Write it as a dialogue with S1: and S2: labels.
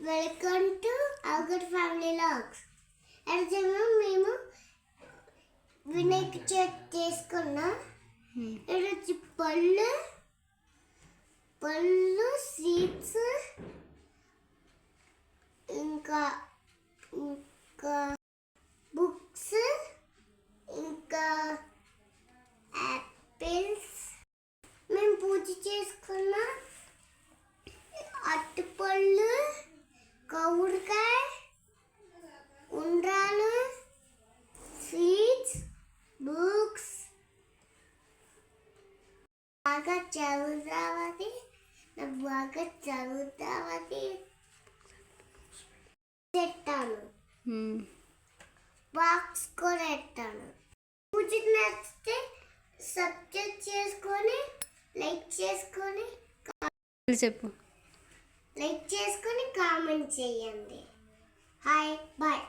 S1: Welcome to our family vlogs. Arjun మేము వినాయక చవితి చేసుకున్నాం. ఈరోజు పళ్ళు స్వీట్స్ ఇంకా బుక్స్ ఇంకా యాపిల్స్ మేము పూజ చేసుకున్నాం. అట్టుపళ్ళు, కౌడికాయ, ఉండ్రాలు, స్వీట్స్, బుక్స్ బాగా చదువుతావని పెట్టాను. బాక్స్ కూడా పెట్టాను. పూజ నచ్చితే సబ్స్క్రైబ్ చేసుకొని లైక్ చేసుకొని
S2: చెప్పు
S1: లైక్ చేసుకొని కామెంట్ చేయండి. Hi bye.